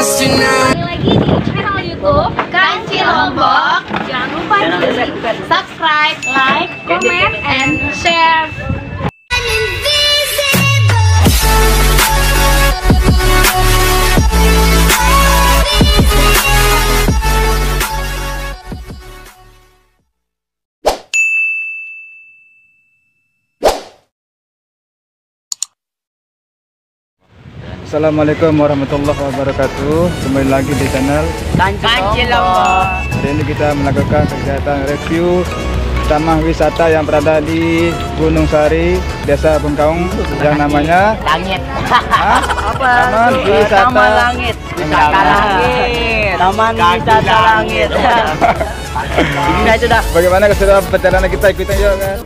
lagi di channel YouTube Kanci Lombok. Jangan lupa di subscribe, like, comment, and share. Assalamualaikum warahmatullahi wabarakatuh. Kembali lagi di channel Kanci Lombok. Hari ini kita melakukan kegiatan review taman wisata yang berada di Gunung Sari, Desa Bengkaung, yang namanya Langit. Apa? Taman wisata Taman Langit. Wisata Langit. Taman wisata Langit. Ini aja dah. Bagaimana keseruan perjalanan kita, ikutin yuk kan?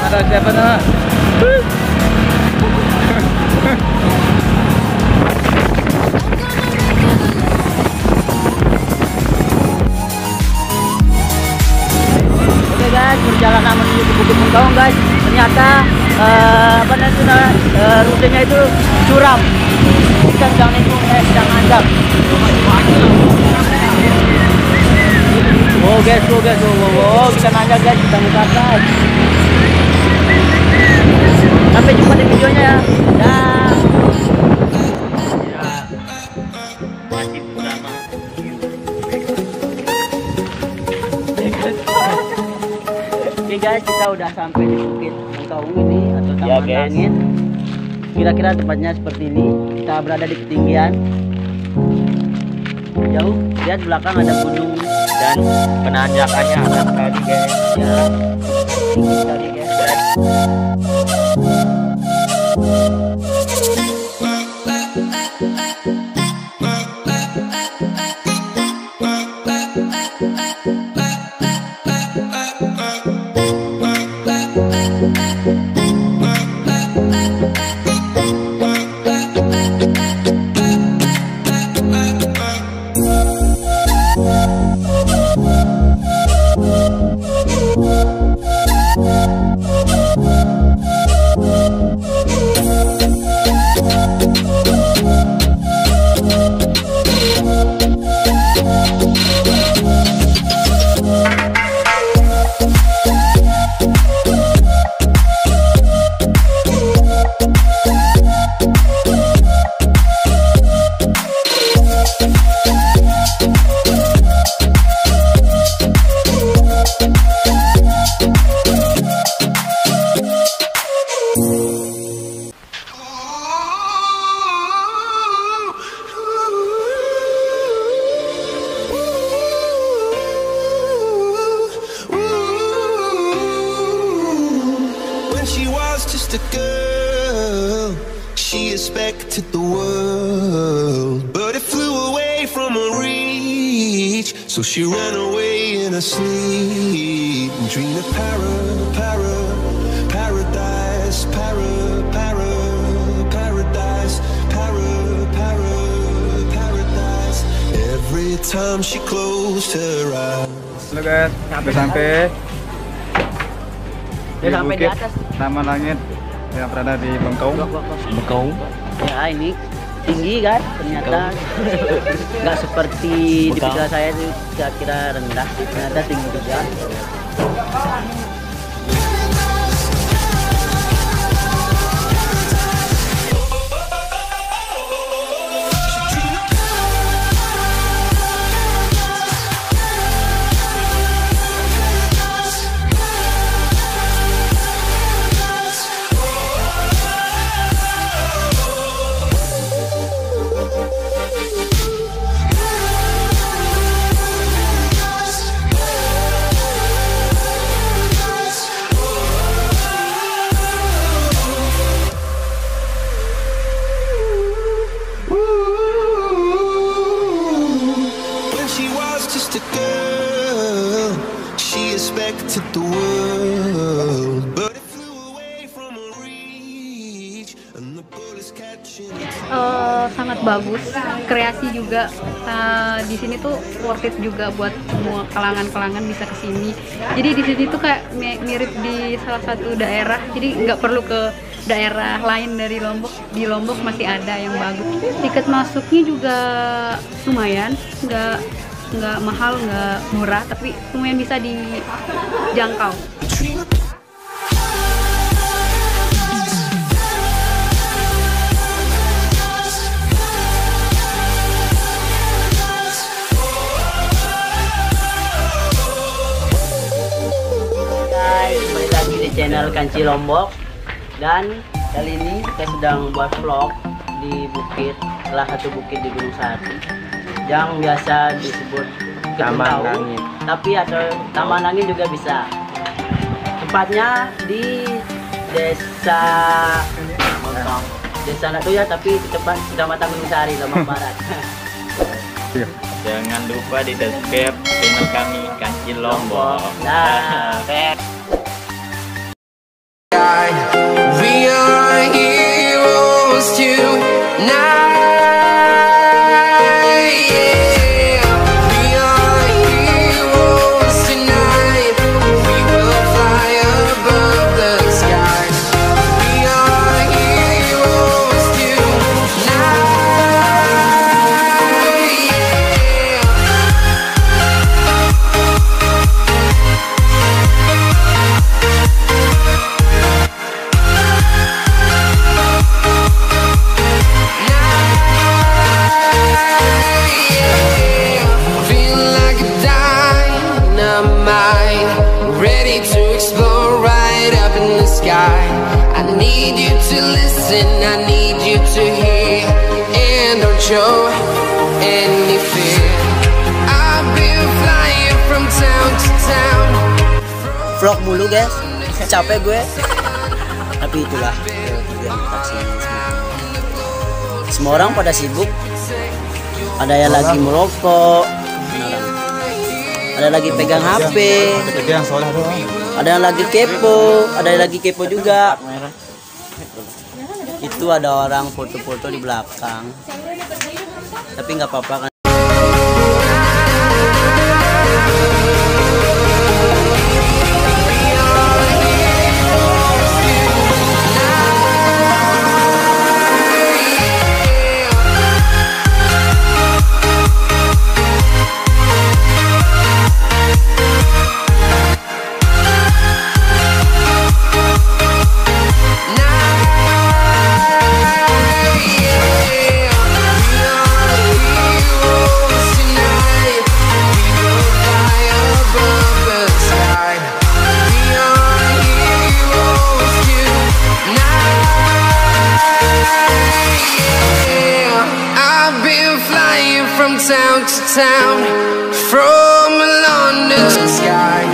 Ada siapa nah? Oke guys, perjalanan menuju ke Bukit Bengkaung guys. Ternyata rutenya itu curam. Bukan sedang itu sedang nanjak. Oh guys, kita nanjak guys, kita ke atas. Sampai jumpa di videonya ya. Dah. Oke guys, kita udah sampai di Bukit Bengkaung ini atau Taman Langit. Kira-kira tempatnya seperti ini. Kita berada di ketinggian jauh. Lihat belakang ada gunung dan penanjakannya atas sekali guys. Ya, tinggi sekali guys. She expected the world, but it flew away from her reach. So she ran away in her sleep and dreamed of paradise, paradise. Every time she closed her eyes. Halo guys, udah sampai di Udah sampai di Bukit atas. Taman Langit yang berada di Bengkong. Ya ini tinggi kan ternyata nggak seperti di pikiran saya itu kira rendah, ternyata tinggi juga. Expected the world, but it flew away from her reach, and the bullets catching. Sangat bagus, kreasi juga. Di sini tuh worth it juga buat semua kalangan-kalangan bisa kesini. Jadi di sini tuh kayak mirip di salah satu daerah. Jadi nggak perlu ke daerah lain dari Lombok. Di Lombok masih ada yang bagus. Tiket masuknya juga lumayan, nggak mahal, nggak murah, tapi lumayan bisa dijangkau. Guys, balik lagi di channel Kanci Lombok, dan kali ini kita sedang buat vlog di bukit, salah satu bukit di Gunung Sahari yang biasa disebut Taman Langit, tapi atau Taman Langit juga bisa. Tempatnya di desa Natuya, tapi di tempat Kecamatan Gunung Sahari, Lombok Barat. Jangan lupa di subscribe channel kami Kanci Lombok. Nah, We are heroes tonight. Ready to explore right up in the sky. I need you to listen, I need you to hear, and don't show any fear. I've been flying from town to town. vlog mulu guys, capek gue. Tapi itulah tujuan taksi ini. Semua orang pada sibuk. Ada yang lagi merokok, ada lagi pegang HP, ada yang lagi kepo, ada yang lagi kepo juga. Itu ada orang foto-foto di belakang, tapi nggak apa-apa kan. From town to town, from London to sky.